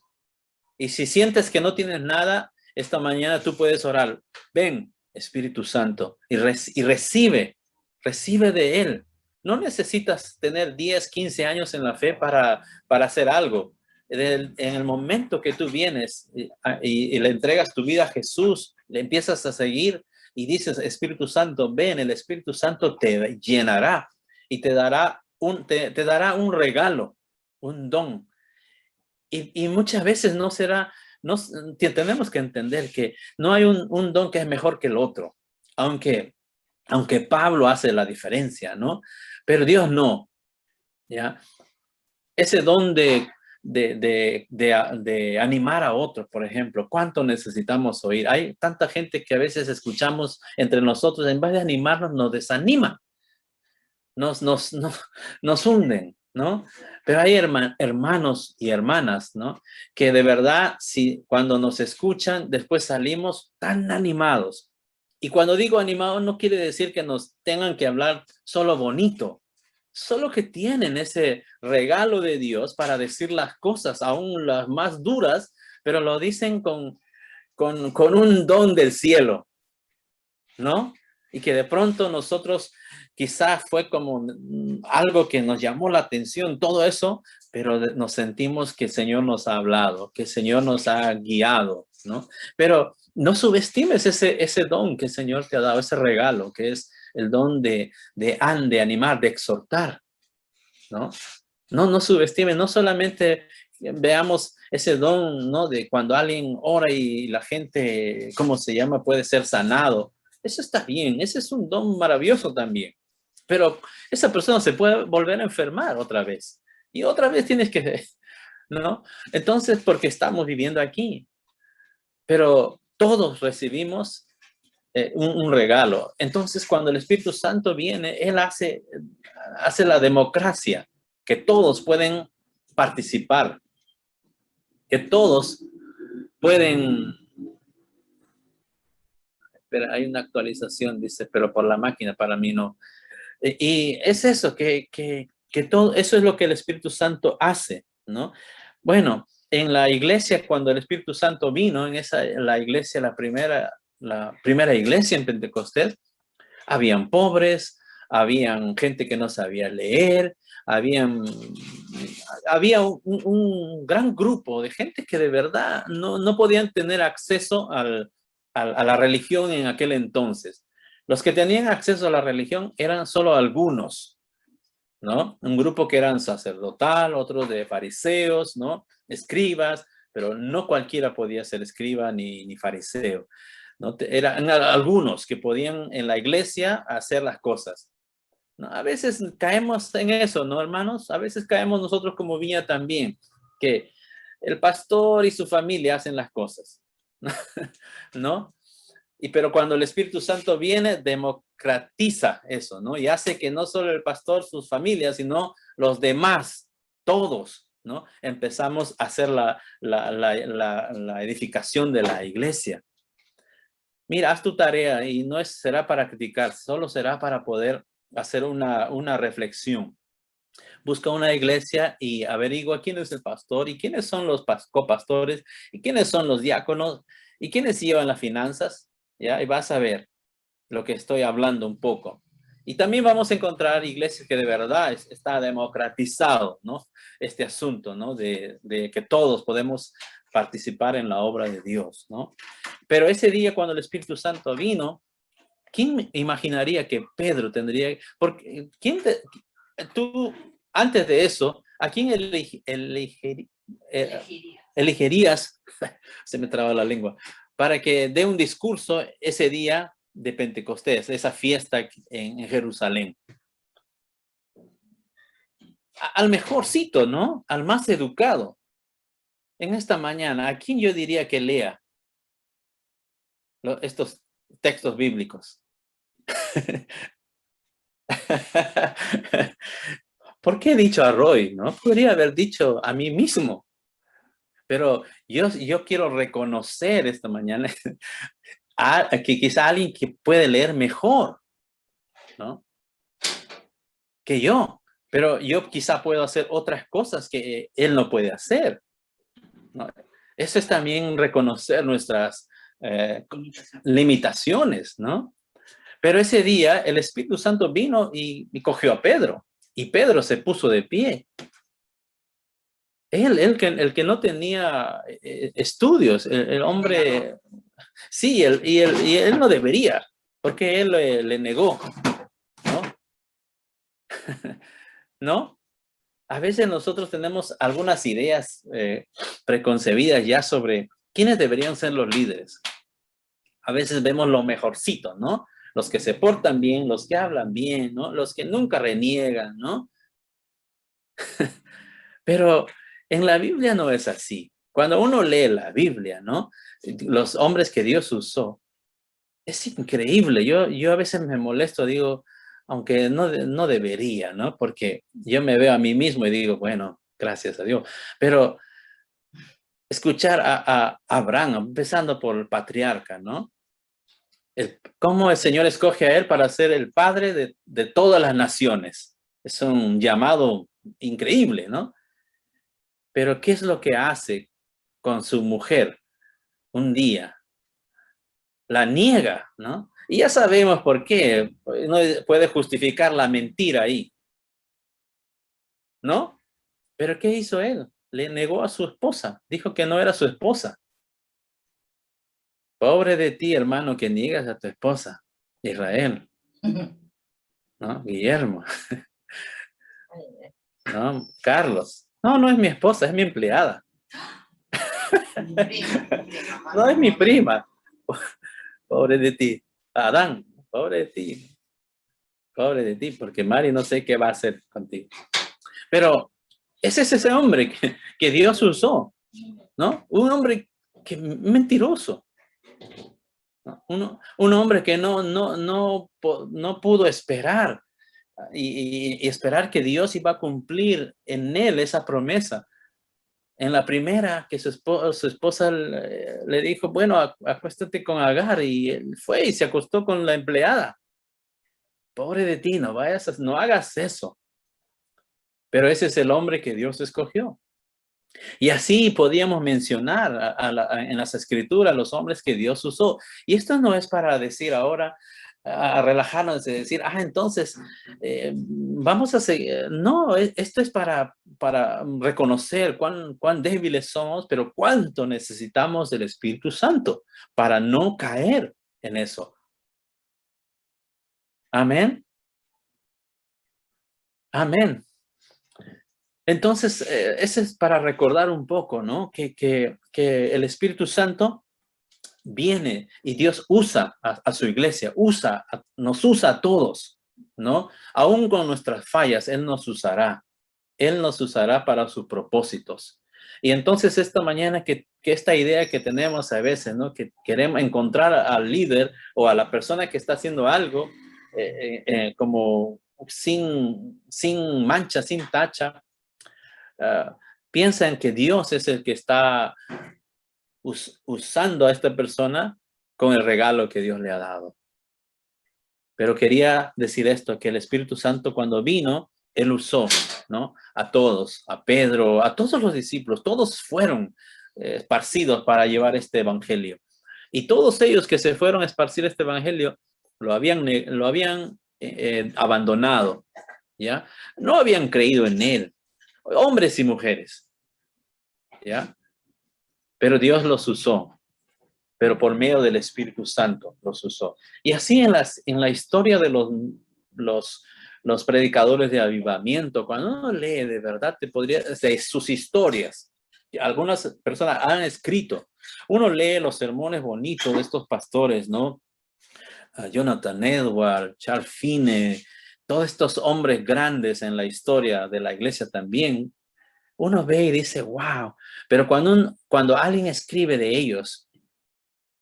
S1: Y si sientes que no tienes nada, esta mañana tú puedes orar. Ven, Espíritu Santo, y recibe de Él. No necesitas tener 10, 15 años en la fe para hacer algo. En el momento que tú vienes y le entregas tu vida a Jesús, le empiezas a seguir y dices, Espíritu Santo, ven, el Espíritu Santo te llenará y te dará un regalo, un don. Y muchas veces tenemos que entender que no hay un don que es mejor que el otro, aunque Pablo hace la diferencia, ¿no? Pero Dios no, ¿ya? Ese don de animar a otros, por ejemplo, ¿cuánto necesitamos oír? Hay tanta gente que a veces escuchamos entre nosotros, en vez de animarnos, nos desanima, nos hunden, ¿no? Pero hay hermanos y hermanas, ¿no? Que de verdad, cuando nos escuchan, después salimos tan animados. Y cuando digo animados, no quiere decir que nos tengan que hablar solo bonito, solo que tienen ese regalo de Dios para decir las cosas, aún las más duras, pero lo dicen con un don del cielo, ¿no? Y que de pronto nosotros quizás fue como algo que nos llamó la atención, todo eso, pero nos sentimos que el Señor nos ha hablado, que el Señor nos ha guiado, ¿no? Pero no subestimes ese don que el Señor te ha dado, ese regalo, que es el don de animar, de exhortar, ¿no? No subestimes, no solamente veamos ese don, ¿no? De cuando alguien ora y la gente, ¿cómo se llama? Puede ser sanado. Eso está bien, ese es un don maravilloso también. Pero esa persona se puede volver a enfermar otra vez. Y otra vez tienes que, ¿no? Entonces, porque estamos viviendo aquí. Pero todos recibimos un regalo. Entonces, cuando el Espíritu Santo viene, Él hace la democracia, que todos pueden participar, que todos pueden Pero hay una actualización, dice, pero por la máquina, para mí no. Y es eso, que todo, eso es lo que el Espíritu Santo hace, ¿no? Bueno, en la iglesia, cuando el Espíritu Santo vino, la iglesia, la primera iglesia en Pentecostés, habían pobres, habían gente que no sabía leer, había un gran grupo de gente que de verdad no podían tener acceso a la religión en aquel entonces. Los que tenían acceso a la religión eran solo algunos, ¿no? Un grupo que eran sacerdotal, otros de fariseos, ¿no? Escribas, pero no cualquiera podía ser escriba ni fariseo, ¿no? Eran algunos que podían en la iglesia hacer las cosas, ¿no? A veces caemos en eso, ¿no, hermanos? A veces caemos nosotros como Viña también, que el pastor y su familia hacen las cosas, ¿no? Pero cuando el Espíritu Santo viene, democratiza eso, ¿no? Y hace que no solo el pastor, sus familias, sino los demás, todos, ¿no? Empezamos a hacer la edificación de la iglesia. Mira, haz tu tarea y no será para criticar, solo será para poder hacer una reflexión. Busca una iglesia y averigua quién es el pastor y quiénes son los copastores y quiénes son los diáconos y quiénes llevan las finanzas. ¿Ya? Y vas a ver lo que estoy hablando un poco. Y también vamos a encontrar iglesias que de verdad está democratizado, ¿no? Este asunto, ¿no? De que todos podemos participar en la obra de Dios, ¿no? Pero ese día cuando el Espíritu Santo vino, ¿quién imaginaría que Pedro tendría? Porque, tú, antes de eso, ¿a quién elegirías? Se me traba la lengua, para que dé un discurso ese día de Pentecostés, esa fiesta en Jerusalén. Al mejorcito, ¿no? Al más educado. En esta mañana, ¿a quién yo diría que lea estos textos bíblicos? ¿Por qué he dicho a Roy? ¿No? Podría haber dicho a mí mismo. Pero yo quiero reconocer esta mañana que quizá alguien que puede leer mejor, ¿no? Que yo. Pero yo quizá puedo hacer otras cosas que él no puede hacer, ¿no? Eso es también reconocer nuestras limitaciones, ¿no? Pero ese día el Espíritu Santo vino y cogió a Pedro. Y Pedro se puso de pie. El que no tenía estudios, el hombre, sí, y él no debería, porque él le negó, ¿no? ¿No? A veces nosotros tenemos algunas ideas preconcebidas ya sobre quiénes deberían ser los líderes. A veces vemos lo mejorcito, ¿no? Los que se portan bien, los que hablan bien, ¿no? Los que nunca reniegan, ¿no? Pero en la Biblia no es así. Cuando uno lee la Biblia, ¿no? Los hombres que Dios usó, es increíble. Yo a veces me molesto, digo, aunque no debería, ¿no? Porque yo me veo a mí mismo y digo, bueno, gracias a Dios. Pero escuchar a Abraham, empezando por el patriarca, ¿no? Cómo el Señor escoge a él para ser el padre de todas las naciones. Es un llamado increíble, ¿no? Pero ¿qué es lo que hace con su mujer un día? La niega, ¿no? Y ya sabemos por qué. No puede justificar la mentira ahí, ¿no? Pero ¿qué hizo él? Le negó a su esposa. Dijo que no era su esposa. Pobre de ti, hermano, que niegas a tu esposa, Israel, ¿no? Guillermo, ¿no? Carlos. No es mi esposa, es mi empleada. No es mi prima. Pobre de ti. Adán, pobre de ti. Pobre de ti, porque Mari no sé qué va a hacer contigo. Pero ese es ese hombre que Dios usó, ¿no? Un hombre mentiroso. Un hombre que no pudo esperar y esperar que Dios iba a cumplir en él esa promesa. En la primera, que su esposa le dijo, bueno, acuéstate con Agar, y él fue y se acostó con la empleada. Pobre de ti, no hagas eso. Pero ese es el hombre que Dios escogió. Y así podíamos mencionar en las escrituras los hombres que Dios usó. Y esto no es para decir ahora, a relajarnos de decir, entonces vamos a seguir. No, esto es para reconocer cuán débiles somos, pero cuánto necesitamos del Espíritu Santo para no caer en eso. Amén. Amén. Entonces, ese es para recordar un poco, ¿no? Que el Espíritu Santo viene y Dios usa a su iglesia, nos usa a todos, ¿no? Aún con nuestras fallas, Él nos usará. Él nos usará para sus propósitos. Y entonces esta mañana que esta idea que tenemos a veces, ¿no? Que queremos encontrar al líder o a la persona que está haciendo algo como sin mancha, sin tacha, piensa en que Dios es el que está usando a esta persona con el regalo que Dios le ha dado. Pero quería decir esto, que el Espíritu Santo cuando vino, Él usó, ¿no? A todos, a Pedro, a todos los discípulos, todos fueron esparcidos para llevar este evangelio. Y todos ellos que se fueron a esparcir este evangelio, lo habían abandonado, ¿ya? No habían creído en Él, hombres y mujeres, ¿ya? Pero Dios los usó, pero por medio del Espíritu Santo los usó. Y así en la historia de los predicadores de avivamiento, cuando uno lee de verdad, de sus historias, algunas personas han escrito, uno lee los sermones bonitos de estos pastores, ¿no? Jonathan Edwards, Charles Finney, todos estos hombres grandes en la historia de la iglesia también, uno ve y dice, wow, pero cuando alguien escribe de ellos,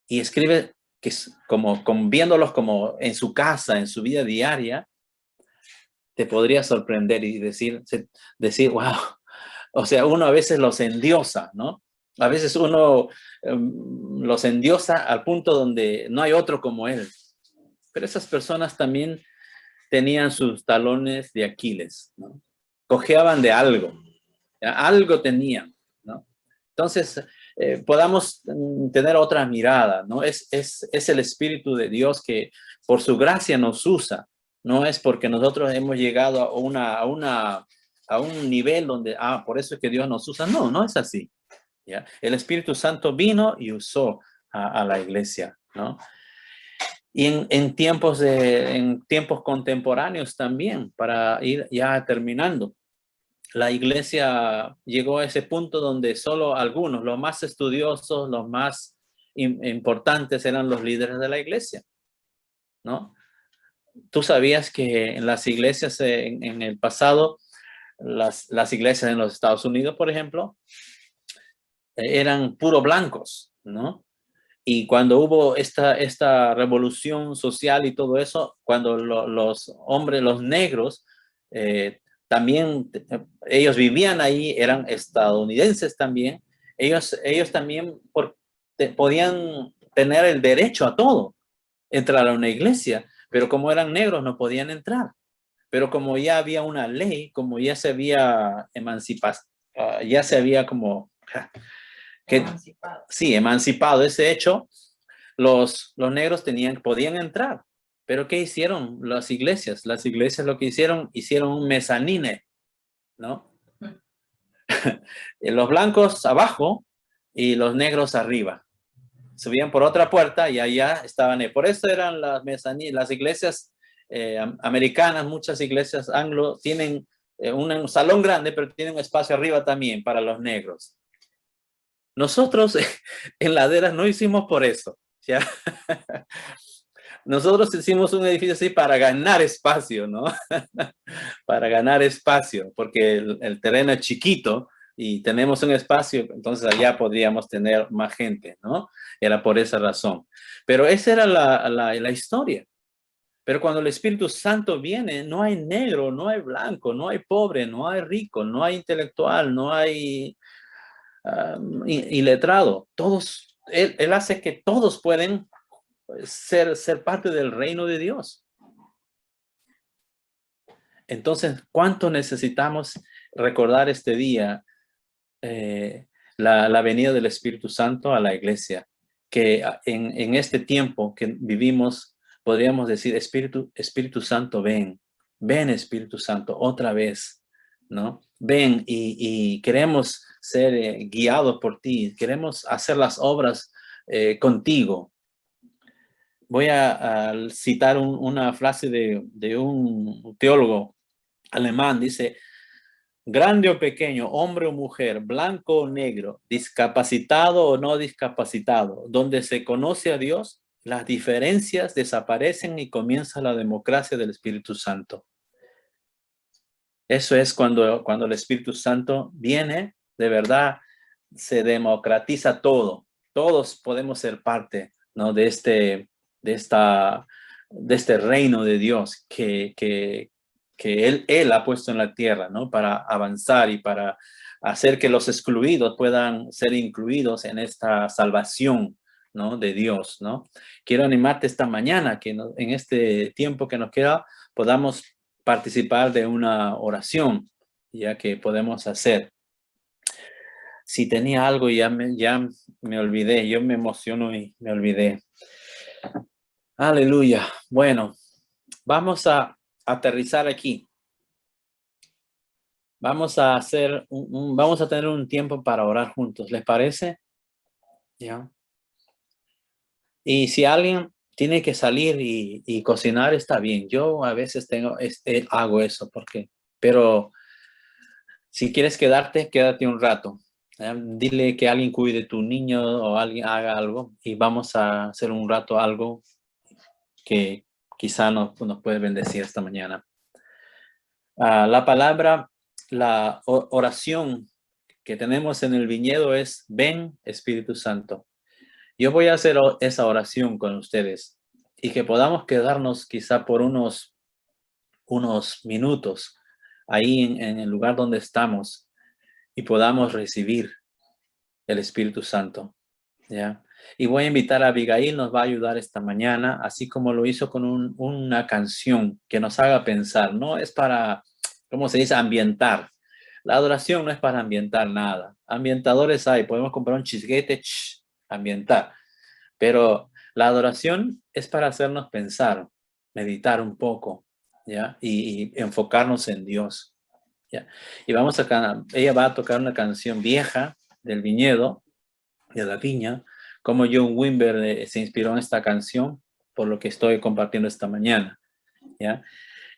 S1: y escribe que como viéndolos como en su casa, en su vida diaria, te podría sorprender y decir, wow, o sea, uno a veces los endiosa, ¿no? A veces uno los endiosa al punto donde no hay otro como él. Pero esas personas también tenían sus talones de Aquiles, ¿no? Cojeaban de algo, ¿ya? Algo tenían, ¿no? Entonces, podamos tener otra mirada, ¿no? Es el Espíritu de Dios que por su gracia nos usa, no es porque nosotros hemos llegado a un nivel donde, por eso es que Dios nos usa. No, no es así, ¿ya? El Espíritu Santo vino y usó a la iglesia, ¿no? Y en tiempos contemporáneos también, para ir ya terminando. La iglesia llegó a ese punto donde solo algunos, los más estudiosos, los más importantes eran los líderes de la iglesia, ¿no? Tú sabías que en las iglesias en el pasado, las iglesias en los Estados Unidos, por ejemplo, eran puro blancos, ¿no? Y cuando hubo esta revolución social y todo eso, cuando los hombres, los negros, también ellos vivían ahí, eran estadounidenses también, ellos también podían tener el derecho a todo, entrar a una iglesia, pero como eran negros no podían entrar. Pero como ya había una ley, como ya se había emancipado, ya se había como... emancipado. Sí, emancipado ese hecho, los negros podían entrar. Pero ¿qué hicieron las iglesias? Las iglesias lo que hicieron un mezanine, ¿no? Los blancos abajo y los negros arriba. Subían por otra puerta y allá estaban. Por eso eran las mezanines, las iglesias americanas, muchas iglesias anglo tienen un salón grande, pero tienen un espacio arriba también para los negros. Nosotros en Laderas no hicimos por eso, ¿ya? Nosotros hicimos un edificio así para ganar espacio, ¿no? Para ganar espacio, porque el terreno es chiquito y tenemos un espacio, entonces allá podríamos tener más gente, ¿no? Era por esa razón. Pero esa era la historia. Pero cuando el Espíritu Santo viene, no hay negro, no hay blanco, no hay pobre, no hay rico, no hay intelectual, no hay iletrado. Todos, él hace que todos pueden ser parte del reino de Dios. Entonces, ¿cuánto necesitamos recordar este día la venida del Espíritu Santo a la iglesia? Que en este tiempo que vivimos, podríamos decir, Espíritu Santo, ven Espíritu Santo, otra vez, ¿no? Ven y queremos ser guiados por ti, queremos hacer las obras contigo. Voy a citar una frase de un teólogo alemán, dice: grande o pequeño, hombre o mujer, blanco o negro, discapacitado o no discapacitado, donde se conoce a Dios, las diferencias desaparecen y comienza la democracia del Espíritu Santo. Eso es cuando el Espíritu Santo viene, de verdad, se democratiza todo. Todos podemos ser parte, ¿no? de este reino de Dios que él ha puesto en la tierra, ¿no? Para avanzar y para hacer que los excluidos puedan ser incluidos en esta salvación, ¿no? De Dios, ¿no? Quiero animarte esta mañana que en este tiempo que nos queda podamos participar de una oración, ya que podemos hacer. Si tenía algo, ya me olvidé. Yo me emociono y me olvidé. Aleluya. Bueno, vamos a aterrizar aquí. Vamos a hacer vamos a tener un tiempo para orar juntos. ¿Les parece? Ya. Y si alguien tiene que salir y cocinar, está bien. Yo a veces hago eso pero si quieres quedarte, quédate un rato. Dile que alguien cuide tu niño o alguien haga algo y vamos a hacer un rato algo que quizá nos puede bendecir esta mañana. La palabra, la oración que tenemos en el viñedo es: ven, Espíritu Santo. Yo voy a hacer esa oración con ustedes y que podamos quedarnos quizá por unos minutos ahí en el lugar donde estamos y podamos recibir el Espíritu Santo, ¿ya? Y voy a invitar a Abigail, nos va a ayudar esta mañana, así como lo hizo con una canción que nos haga pensar. No es para, ¿cómo se dice?, ambientar. La adoración no es para ambientar nada. Ambientadores hay, podemos comprar un chisguete, ambientar. Pero la adoración es para hacernos pensar, meditar un poco, ¿ya? Y enfocarnos en Dios, ¿ya? Y ella va a tocar una canción vieja del viñedo, de la viña, como John Wimber se inspiró en esta canción, por lo que estoy compartiendo esta mañana, ¿ya?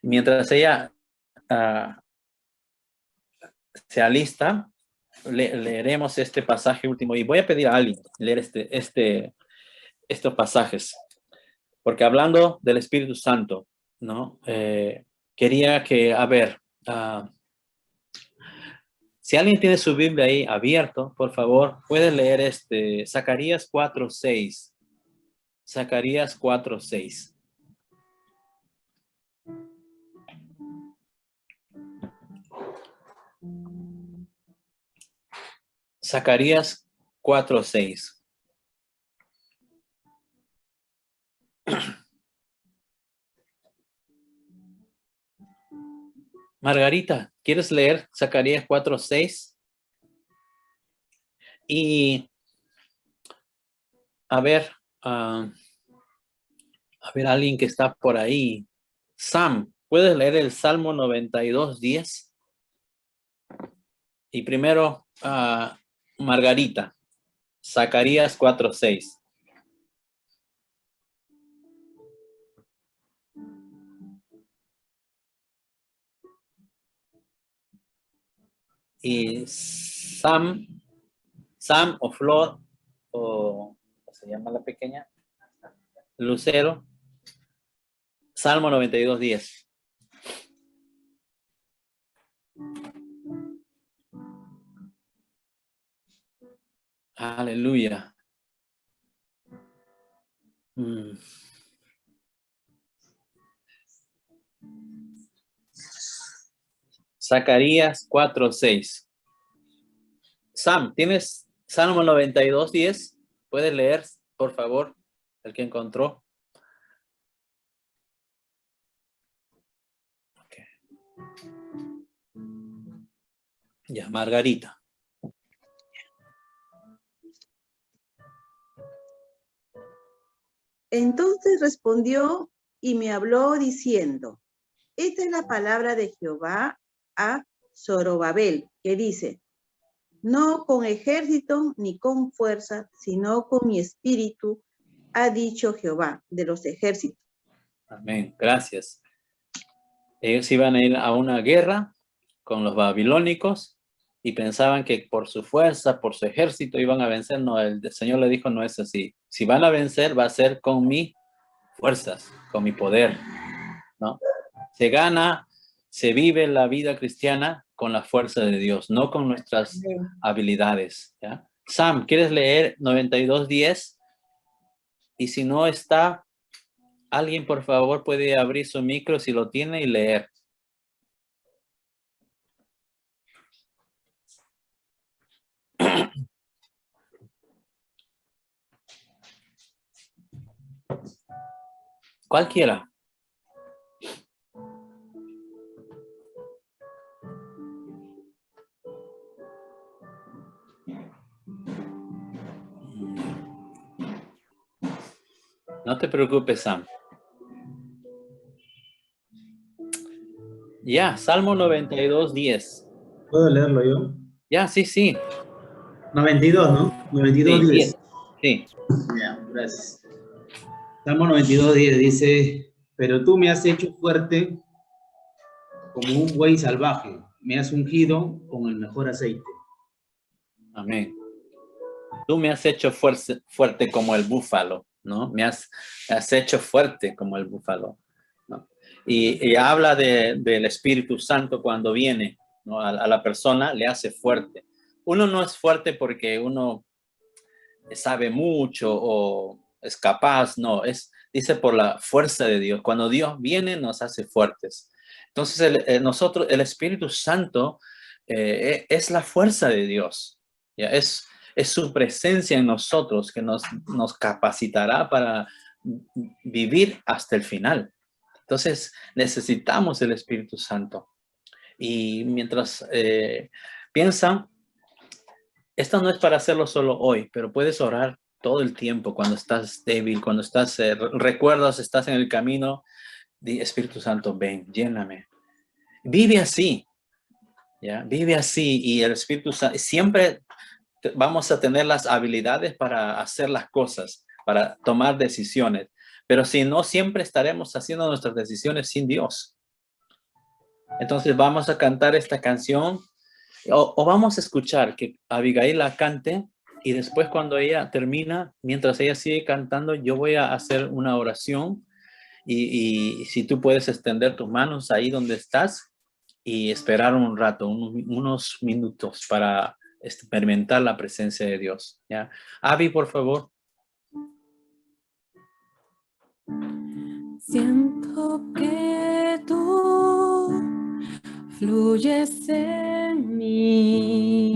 S1: Mientras ella se alista, leeremos este pasaje último y voy a pedir a alguien leer estos pasajes, porque hablando del Espíritu Santo, ¿no? Quería que, si alguien tiene su Biblia ahí abierto, por favor, puede leer Zacarías 4:6. Zacarías 4:6. Zacarías 4:6. Margarita, ¿quieres leer Zacarías 4:6? Y a ver, alguien que está por ahí. Sam, ¿puedes leer el Salmo 92:10? Y primero, Margarita, Zacarías 4:6. Y Sam o Flor, o ¿cómo se llama la pequeña? Lucero, Salmo 92:10. Aleluya. Zacarías 4:6. Sam, ¿tienes Salmo 92:10? ¿Puedes leer, por favor, el que encontró? Okay. Ya, Margarita.
S2: Entonces respondió y me habló diciendo, esta es la palabra de Jehová a Zorobabel, que dice, no con ejército ni con fuerza, sino con mi espíritu, ha dicho Jehová de los ejércitos.
S1: Amén, gracias. Ellos iban a ir a una guerra con los babilónicos y pensaban que por su fuerza, por su ejército iban a vencer. No, el Señor le dijo, no es así. Si van a vencer, va a ser con mis fuerzas, con mi poder, ¿no? Se gana, se vive la vida cristiana con la fuerza de Dios, no con nuestras habilidades, ¿ya? Sam, ¿quieres leer 92:10? Y si no está, alguien por favor puede abrir su micro si lo tiene y leer. Cualquiera. No te preocupes, Sam. Ya, Salmo 92:10.
S3: ¿Puedo leerlo yo?
S1: Ya, sí.
S3: 92, ¿no? 92:10.
S1: Sí.
S3: Ya, gracias. Salmo 92:10 dice, pero tú me has hecho fuerte como un buey salvaje, me has ungido con el mejor aceite.
S1: Amén. Tú me has hecho fuerte como el búfalo, ¿no? Me has hecho fuerte como el búfalo, ¿no? Y habla del Espíritu Santo cuando viene, ¿no? A la persona le hace fuerte. Uno no es fuerte porque uno sabe mucho o es capaz, no, dice por la fuerza de Dios. Cuando Dios viene nos hace fuertes. Entonces nosotros, el Espíritu Santo es la fuerza de Dios, ¿ya? Es su presencia en nosotros que nos capacitará para vivir hasta el final. Entonces necesitamos el Espíritu Santo. Y mientras piensan, esto no es para hacerlo solo hoy, pero puedes orar todo el tiempo cuando estás débil, cuando estás, recuerdas, estás en el camino, di, Espíritu Santo, ven, lléname. Vive así, ¿ya? Vive así y el Espíritu Santo, siempre vamos a tener las habilidades para hacer las cosas, para tomar decisiones, pero si no, siempre estaremos haciendo nuestras decisiones sin Dios. Entonces vamos a cantar esta canción. O vamos a escuchar que Abigail la cante y después cuando ella termina, mientras ella sigue cantando, yo voy a hacer una oración y si tú puedes extender tus manos ahí donde estás y esperar un rato, unos minutos para experimentar la presencia de Dios, ¿ya? Abby, por favor.
S4: Siento que tú fluyes en mí,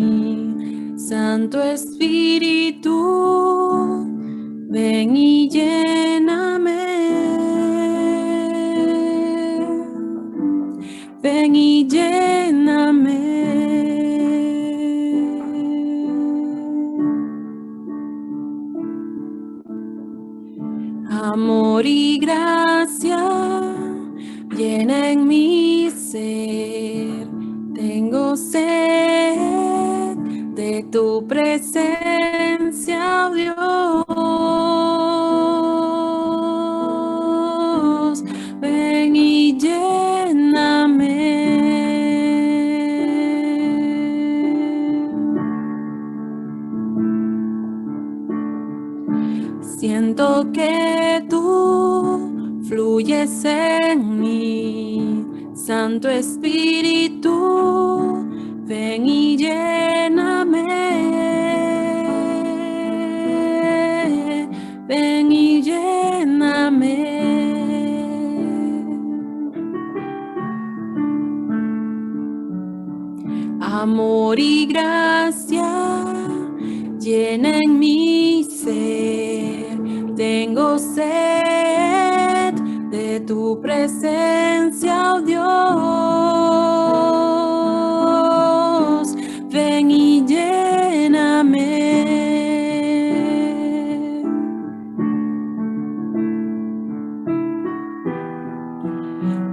S4: Santo Espíritu, ven y lléname, ven y lléname. Amor y gracia llenen mi ser, tengo sed de tu presencia, oh Dios, ven y lléname. Siento que tú fluyes en mí, Santo Espíritu, ven y lléname, ven y lléname. amor y gracia llenen mi ser. Tengo sed de tu presencia, oh Dios. Ven y lléname.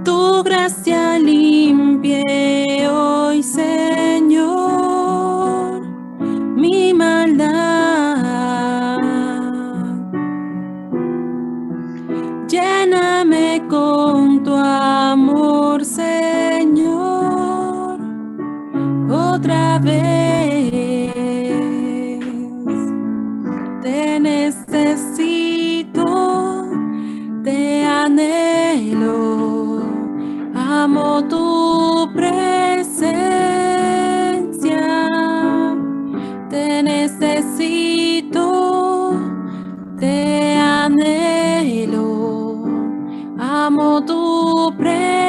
S4: Tu gracia limpie hoy, Señor, mi maldad. Lléname con tu amor, Señor, otra vez. Te necesito, te anhelo, amo tu presencia. Te necesito, te anhelo, amo tu presencia.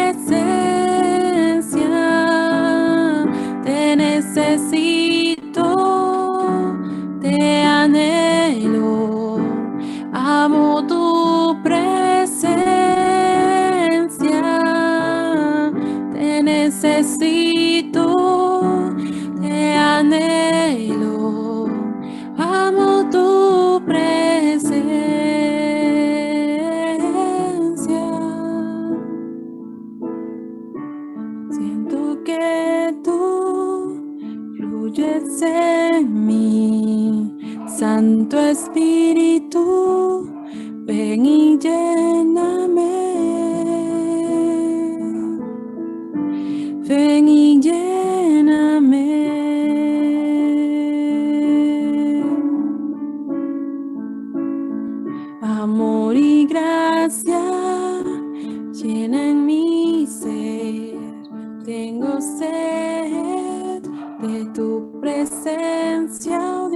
S4: Te necesito, te anhelo, amo tu presencia. Te necesito, te anhelo, amo tu presencia. Siento que tú fluyes en mí, Santo Espíritu, ven y lléname. Ven y lléname. Amor y gracia llenan mi ser. Tengo sed de tu presencia, oh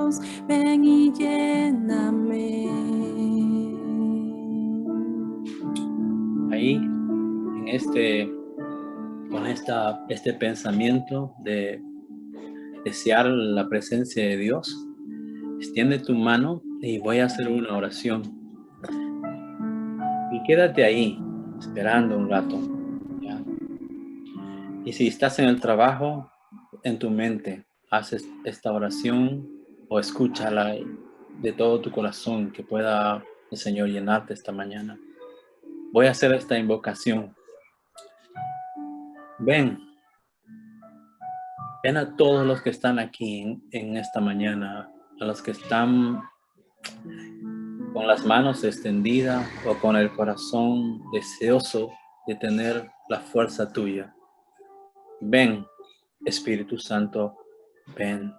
S4: Dios. Ven y lléname.
S1: Ahí, con este pensamiento de desear la presencia de Dios, extiende tu mano y voy a hacer una oración. Y quédate ahí, esperando un rato. ¿Ya? Y si estás en el trabajo, en tu mente, haces esta oración o escúchala de todo tu corazón, que pueda el Señor llenarte esta mañana. Voy a hacer esta invocación. Ven a todos los que están aquí en esta mañana, a los que están con las manos extendidas o con el corazón deseoso de tener la fuerza tuya. Ven, Espíritu Santo, ven.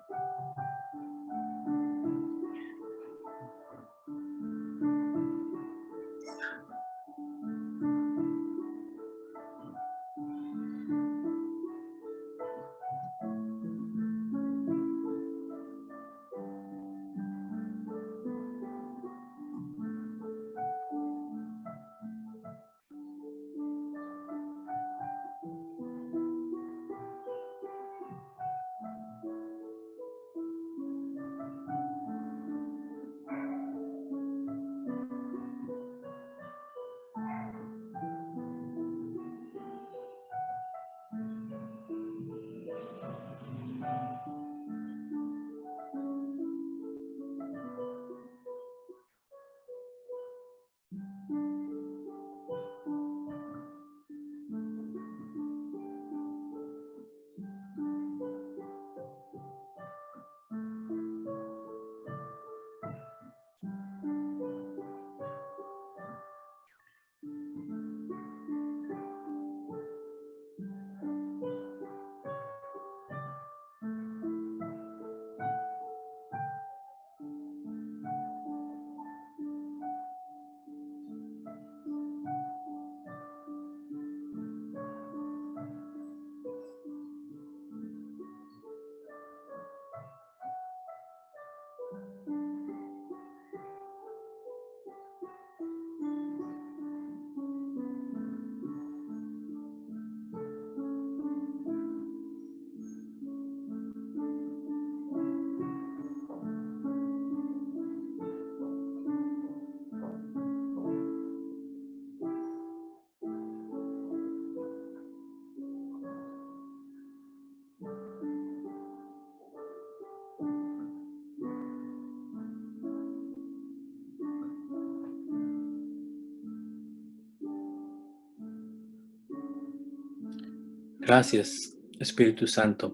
S1: Gracias, Espíritu Santo.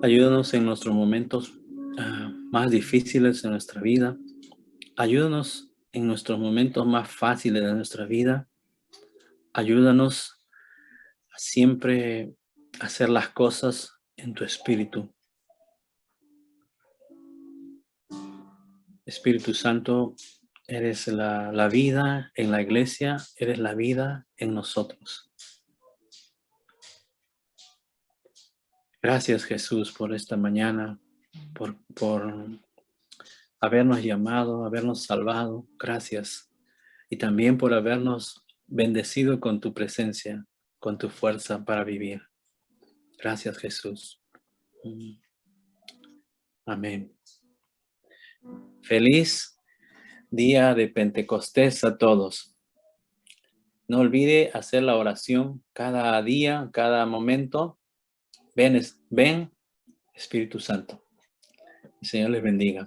S1: Ayúdanos en nuestros momentos más difíciles de nuestra vida. Ayúdanos en nuestros momentos más fáciles de nuestra vida. Ayúdanos a siempre hacer las cosas en tu Espíritu. Espíritu Santo, eres la vida en la iglesia, eres la vida en nosotros. Gracias, Jesús, por esta mañana, por habernos llamado, habernos salvado. Gracias. Y también por habernos bendecido con tu presencia, con tu fuerza para vivir. Gracias, Jesús. Amén. Feliz día de Pentecostés a todos. No olvide hacer la oración cada día, cada momento. Ven, Espíritu Santo. El Señor les bendiga.